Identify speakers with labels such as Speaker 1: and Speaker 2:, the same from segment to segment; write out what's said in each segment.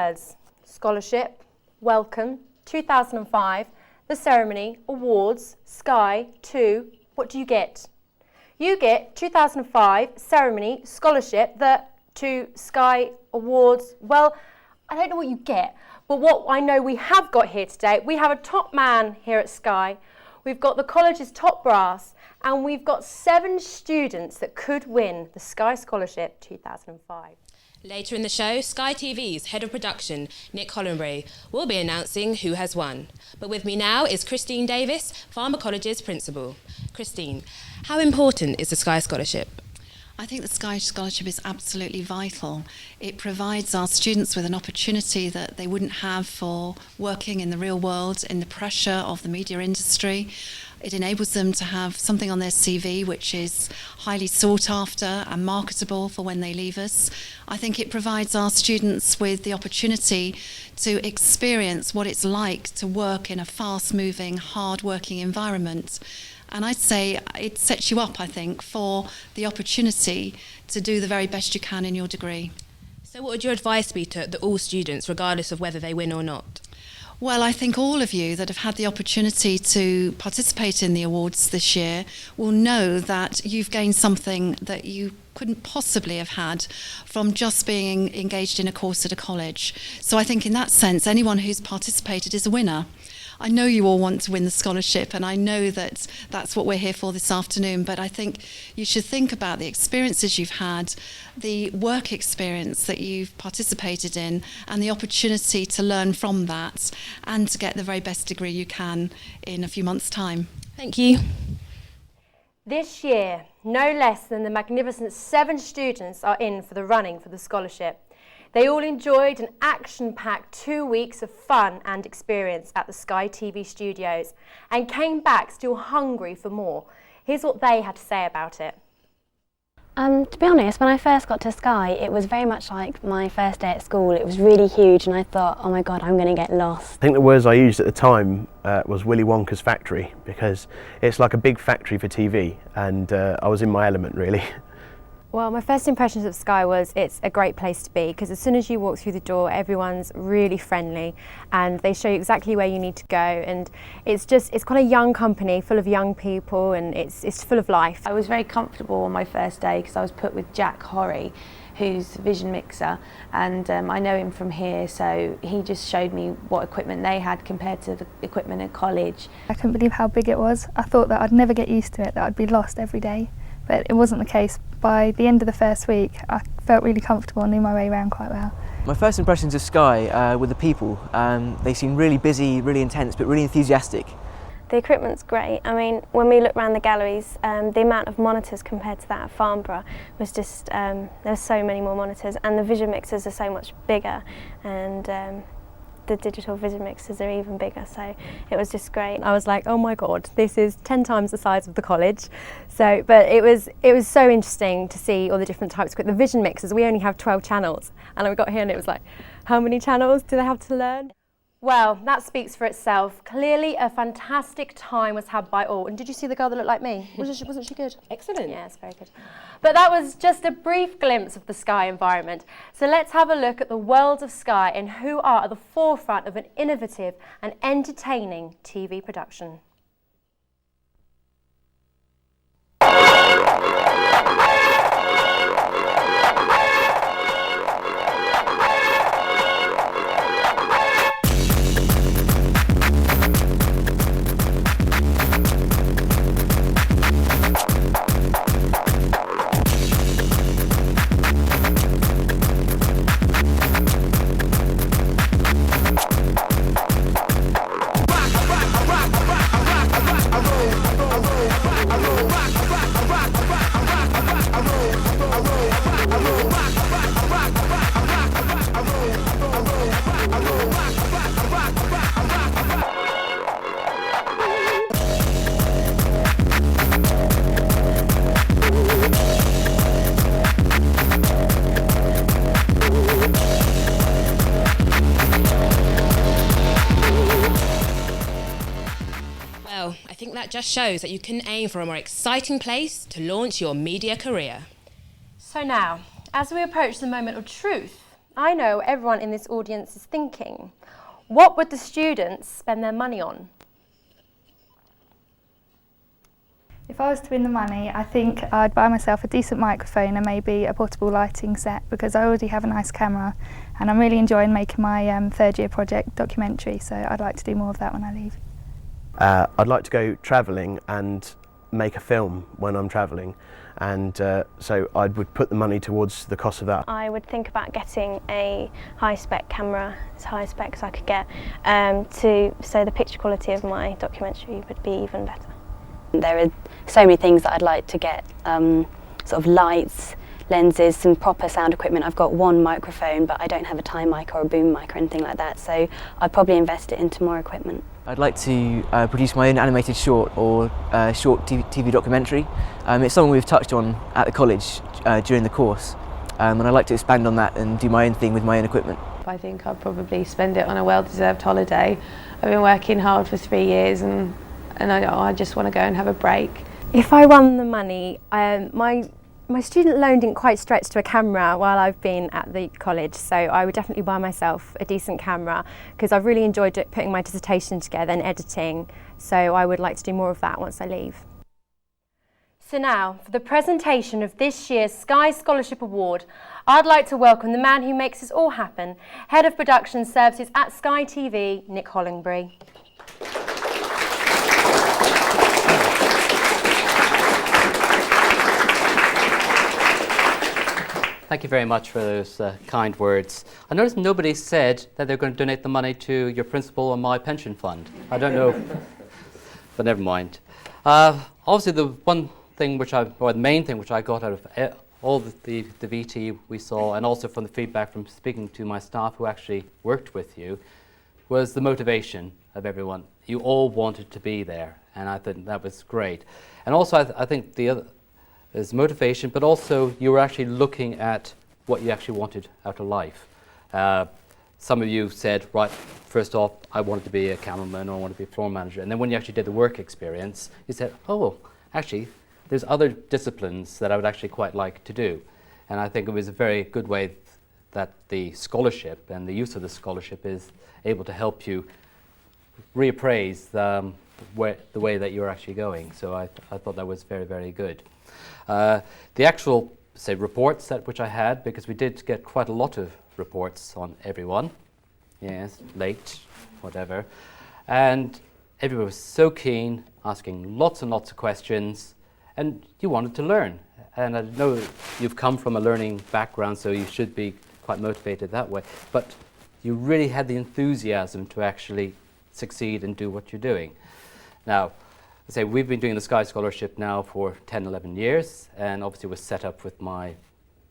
Speaker 1: words: scholarship, welcome, 2005, the ceremony, awards, Sky, 2. What do you get? You get 2005, ceremony, scholarship, the 2, Sky, awards. Well, I don't know what you get, but what I know we have got here today, we have a top man here at Sky. We've got the college's top brass, and we've got 7 students that could win the Sky Scholarship 2005.
Speaker 2: Later in the show, Sky TV's head of production, Nick Hollenbury, will be announcing who has won. But with me now is Christine Davis, Farmer College's principal. Christine, how important is the Sky Scholarship?
Speaker 3: I think the Sky Scholarship is absolutely vital. It provides our students with an opportunity that they wouldn't have for working in the real world, in the pressure of the media industry. It enables them to have something on their CV which is highly sought after and marketable for when they leave us. I think it provides our students with the opportunity to experience what it's like to work in a fast-moving, hard-working environment. And I'd say it sets you up, I think, for the opportunity to do the very best you can in your degree.
Speaker 2: So what would your advice be to all students, regardless of whether they win or not?
Speaker 3: Well, I think all of you that have had the opportunity to participate in the awards this year will know that you've gained something that you couldn't possibly have had from just being engaged in a course at a college. So I think in that sense, anyone who's participated is a winner. I know you all want to win the scholarship, and I know that that's what we're here for this afternoon, but I think you should think about the experiences you've had, the work experience that you've participated in, and the opportunity to learn from that and to get the very best degree you can in a few months' time.
Speaker 2: Thank you.
Speaker 1: This year, no less than the magnificent 7 students are in for the running for the scholarship. They all enjoyed an action-packed 2 weeks of fun and experience at the Sky TV studios and came back still hungry for more. Here's what they had to say about it.
Speaker 4: To be honest, when I first got to Sky, it was very much like my first day at school. It was really huge and I thought, oh my God, I'm going to get lost.
Speaker 5: I think the words I used at the time was Willy Wonka's factory, because it's like a big factory for TV, and I was in my element really.
Speaker 1: Well, my first impressions of Sky was it's a great place to be, because as soon as you walk through the door, everyone's really friendly and they show you exactly where you need to go, and it's quite a young company full of young people, and it's full of life.
Speaker 6: I was very comfortable on my first day because I was put with Jack Horry, who's vision mixer, and I know him from here, so he just showed me what equipment they had compared to the equipment at college.
Speaker 7: I couldn't believe how big it was. I thought that I'd never get used to it, that I'd be lost every day. But it wasn't the case. By the end of the first week, I felt really comfortable and knew my way around quite well.
Speaker 8: My first impressions of Sky were the people. They seemed really busy, really intense, but really enthusiastic.
Speaker 4: The equipment's great. I mean, when we look around the galleries, the amount of monitors compared to that at Farnborough was just, there's so many more monitors, and the vision mixers are so much bigger, and the digital vision mixers are even bigger, so it was just great.
Speaker 1: I was like, oh my God, this is 10 times the size of the college. So, but it was so interesting to see all the different types. The vision mixers, we only have 12 channels, and we got here and it was like, how many channels do they have to learn? Well, that speaks for itself. Clearly a fantastic time was had by all. And did you see the girl that looked like me? Wasn't she good?
Speaker 2: Excellent.
Speaker 1: Yes, very good. But that was just a brief glimpse of the Sky environment. So let's have a look at the world of Sky and who are at the forefront of an innovative and entertaining TV production.
Speaker 2: I think that just shows that you can aim for a more exciting place to launch your media career.
Speaker 1: So now, as we approach the moment of truth, I know everyone in this audience is thinking, what would the students spend their money on?
Speaker 7: If I was to win the money, I think I'd buy myself a decent microphone and maybe a portable lighting set, because I already have a nice camera and I'm really enjoying making my third year project documentary, so I'd like to do more of that when I leave.
Speaker 5: I'd like to go travelling and make a film when I'm travelling, and so I would put the money towards the cost of that.
Speaker 4: I would think about getting a high-spec camera, as high-spec as I could get, so the picture quality of my documentary would be even better.
Speaker 9: There are so many things that I'd like to get, sort of lights, lenses, some proper sound equipment. I've got one microphone, but I don't have a tie mic or a boom mic or anything like that, so I'd probably invest it into more equipment.
Speaker 8: I'd like to produce my own animated short or short TV documentary. It's something we've touched on at the college during the course, and I'd like to expand on that and do my own thing with my own equipment.
Speaker 6: I think I'll probably spend it on a well-deserved holiday. I've been working hard for 3 years and I just want to go and have a break.
Speaker 1: If I won the money, my student loan didn't quite stretch to a camera while I've been at the college, so I would definitely buy myself a decent camera, because I've really enjoyed putting my dissertation together and editing, so I would like to do more of that once I leave. So now, for the presentation of this year's Sky Scholarship Award, I'd like to welcome the man who makes this all happen, Head of Production Services at Sky TV, Nick Hollingbury.
Speaker 10: Thank you very much for those kind words. I noticed nobody said that they're going to donate the money to your principal or my pension fund. I don't know, but never mind. Obviously, the main thing which I got out of all the VT we saw, and also from the feedback from speaking to my staff who actually worked with you, was the motivation of everyone. You all wanted to be there, and I think that was great. And also, I think the other is motivation, but also you were actually looking at what you actually wanted out of life. Some of you said, right, first off, I wanted to be a cameraman or I wanted to be a floor manager. And then when you actually did the work experience, you said, oh, actually, there's other disciplines that I would actually quite like to do. And I think it was a very good way that the scholarship and the use of the scholarship is able to help you reappraise the way that you're actually going. So I thought that was very, very good. The actual, say, reports which I had, because we did get quite a lot of reports on everyone, yes, late, whatever, and everyone was so keen, asking lots and lots of questions, and you wanted to learn. And I know you've come from a learning background, so you should be quite motivated that way, but you really had the enthusiasm to actually succeed and do what you're doing. Now, I say we've been doing the Sky Scholarship now for 10, 11 years, and obviously was set up with my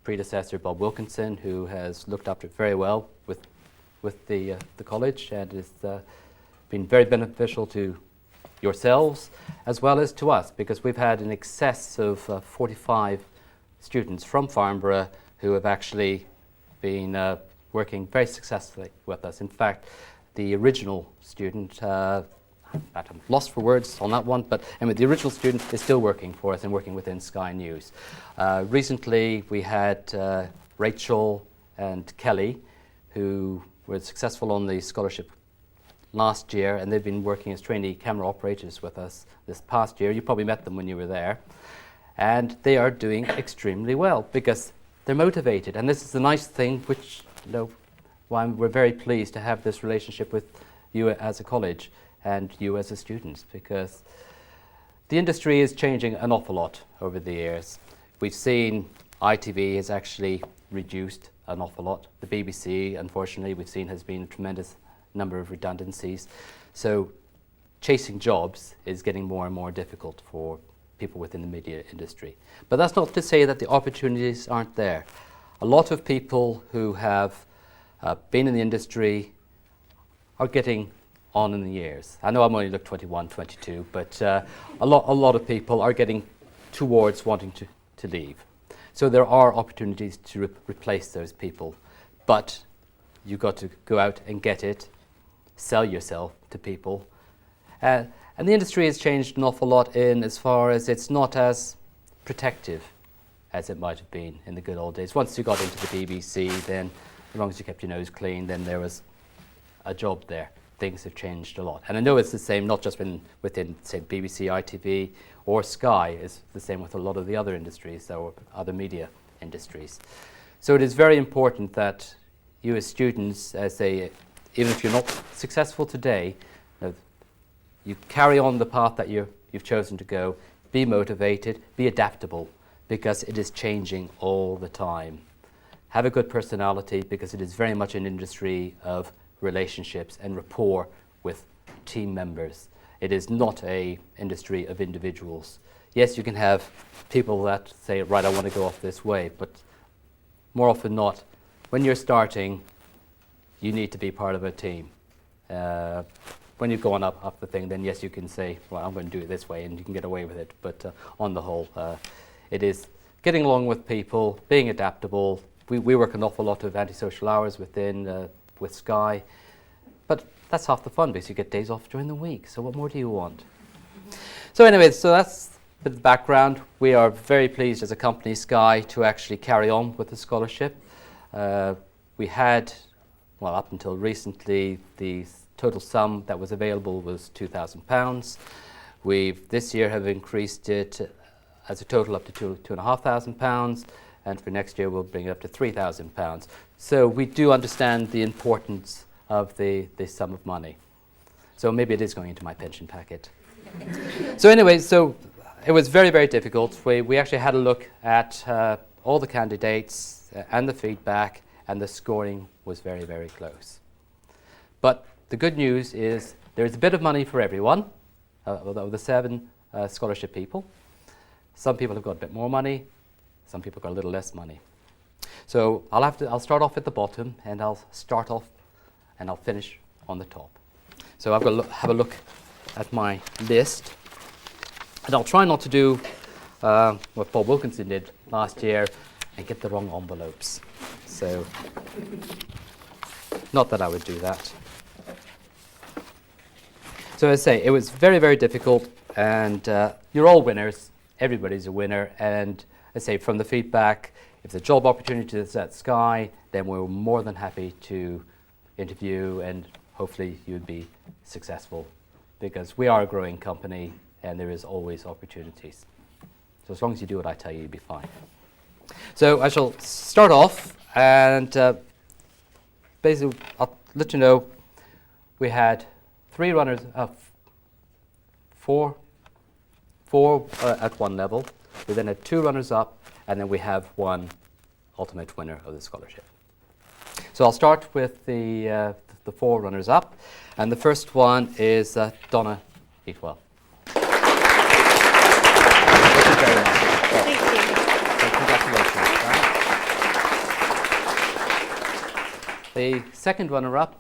Speaker 10: predecessor, Bob Wilkinson, who has looked after it very well with the college, and has been very beneficial to yourselves as well as to us, because we've had in excess of 45 students from Farnborough who have actually been working very successfully with us. In fact, the original student, I'm lost for words on that one, but anyway, the original student is still working for us and working within Sky News. Recently, we had Rachel and Kelly, who were successful on the scholarship last year, and they've been working as trainee camera operators with us this past year. You probably met them when you were there. And they are doing extremely well because they're motivated. And this is the nice thing, which, why we're very pleased to have this relationship with you as a college and you as a student, because the industry is changing an awful lot over the years. We've seen ITV has actually reduced an awful lot. The BBC, unfortunately, we've seen has been a tremendous number of redundancies. So chasing jobs is getting more and more difficult for people within the media industry. But that's not to say that the opportunities aren't there. A lot of people who have been in the industry are getting on in the years. I know I'm only 21, 22, but a lot of people are getting towards wanting to leave. So there are opportunities to replace those people, but you've got to go out and get it, sell yourself to people. And the industry has changed an awful lot in as far as it's not as protective as it might have been in the good old days. Once you got into the BBC, then as long as you kept your nose clean, then there was a job there. Things have changed a lot. And I know it's the same, not just within, say, BBC, ITV, or Sky. It's the same with a lot of the other industries, or other media industries. So it is very important that you as students, even if you're not successful today, you carry on the path that you've chosen to go, be motivated, be adaptable, because it is changing all the time. Have a good personality, because it is very much an industry of relationships and rapport with team members. It is not an industry of individuals. Yes, you can have people that say, right, I want to go off this way, but more often not, when you're starting, you need to be part of a team. When you've gone up the thing, then yes, you can say, well, I'm going to do it this way, and you can get away with it. But on the whole, it is getting along with people, being adaptable. We work an awful lot of antisocial hours with Sky, but that's half the fun, because you get days off during the week. So what more do you want? So anyway, so that's a bit of the background. We are very pleased as a company, Sky, to actually carry on with the scholarship. We had, well, up until recently, the total sum that was available was £2,000. We've this year have increased it as a total up to £2,500, and for next year we'll bring it up to £3,000. So we do understand the importance of the sum of money. So maybe it is going into my pension packet. So anyway, so it was very, very difficult. We actually had a look at all the candidates and the feedback, and the scoring was very, very close. But the good news is there is a bit of money for everyone, of the 7 scholarship people. Some people have got a bit more money, some people got a little less money. So I'll start off at the bottom, and I'll start off and I'll finish on the top. So I've got to have a look at my list, and I'll try not to do what Paul Wilkinson did last year and get the wrong envelopes. So, not that I would do that. So as I say, it was very, very difficult, and you're all winners. Everybody's a winner, and as I say, from the feedback, if the job opportunity is at Sky, then we're more than happy to interview, and hopefully you'd be successful, because we are a growing company and there is always opportunities. So as long as you do what I tell you, you'll be fine. So I shall start off, and basically I'll let you know we had 3 runners, 4 at one level. We then had 2 runners up, and then we have 1 ultimate winner of the scholarship. So I'll start with the 4 runners up, and the first one is Donna Eatwell. Thank you very much.
Speaker 1: Thank you.
Speaker 10: So congratulations. The second runner up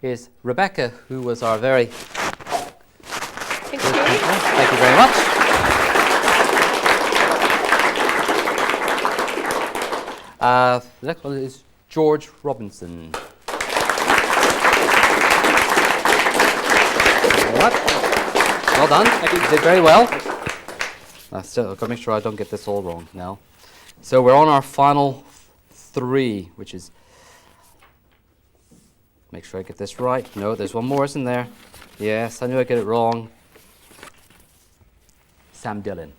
Speaker 10: is Rebecca, who was our very
Speaker 1: Thank you.
Speaker 10: Thank you very much. The next one is George Robinson. Well done. You did very well. Still, I've got to make sure I don't get this all wrong now. So we're on our final 3, which is, make sure I get this right. No, there's one more, isn't there? Yes, I knew I'd get it wrong. Sam Dillon.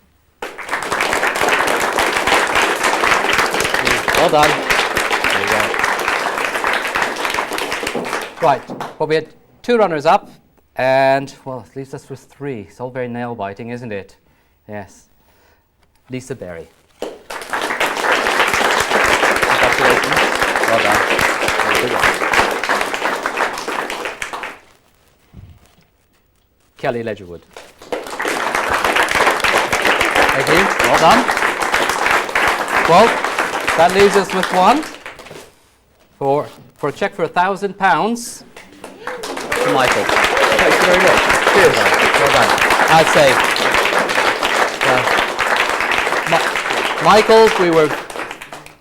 Speaker 10: Well done. There you go. Right, well, we had 2 runners up, and, well, it leaves us with 3. It's all very nail-biting, isn't it? Yes. Lisa Berry. Congratulations. Well done. Good one. Kelly Ledgerwood. Thank you. Well done. Well, that leaves us with 1 for a cheque for £1,000 to Michael. Thank you very much. Cheers. Well done. I'd say, Michael, we were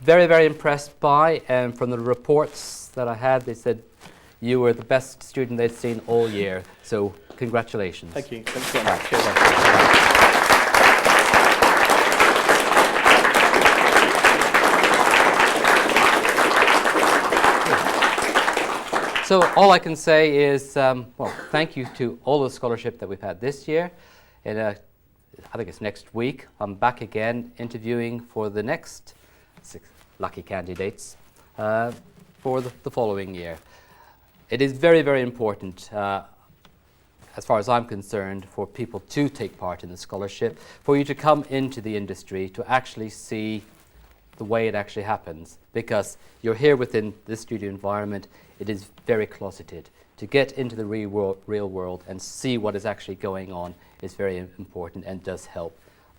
Speaker 10: very, very impressed by, and from the reports that I had, they said you were the best student they'd seen all year. So congratulations.
Speaker 11: Thank you. Thanks so much.
Speaker 10: So all I can say is, well, thank you to all the scholarship that we've had this year. I think it's next week, I'm back again interviewing for the next 6 lucky candidates for the following year. It is very, very important, as far as I'm concerned, for people to take part in the scholarship, for you to come into the industry, to actually see the way it actually happens, because you're here within this studio environment. It is very closeted. To get into the real world and see what is actually going on is very important and does help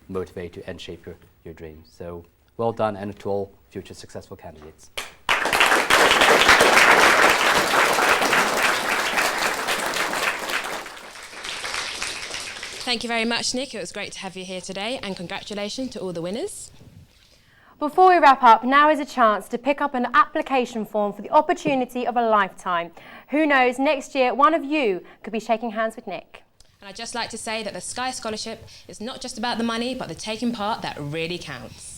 Speaker 10: motivate you and shape your dreams. So well done, and to all future successful candidates.
Speaker 2: Thank you very much, Nick. It was great to have you here today, and congratulations to all the winners.
Speaker 1: Before we wrap up, now is a chance to pick up an application form for the opportunity of a lifetime. Who knows, next year one of you could be shaking hands with Nick.
Speaker 2: And I'd just like to say that the Sky Scholarship is not just about the money, but the taking part that really counts.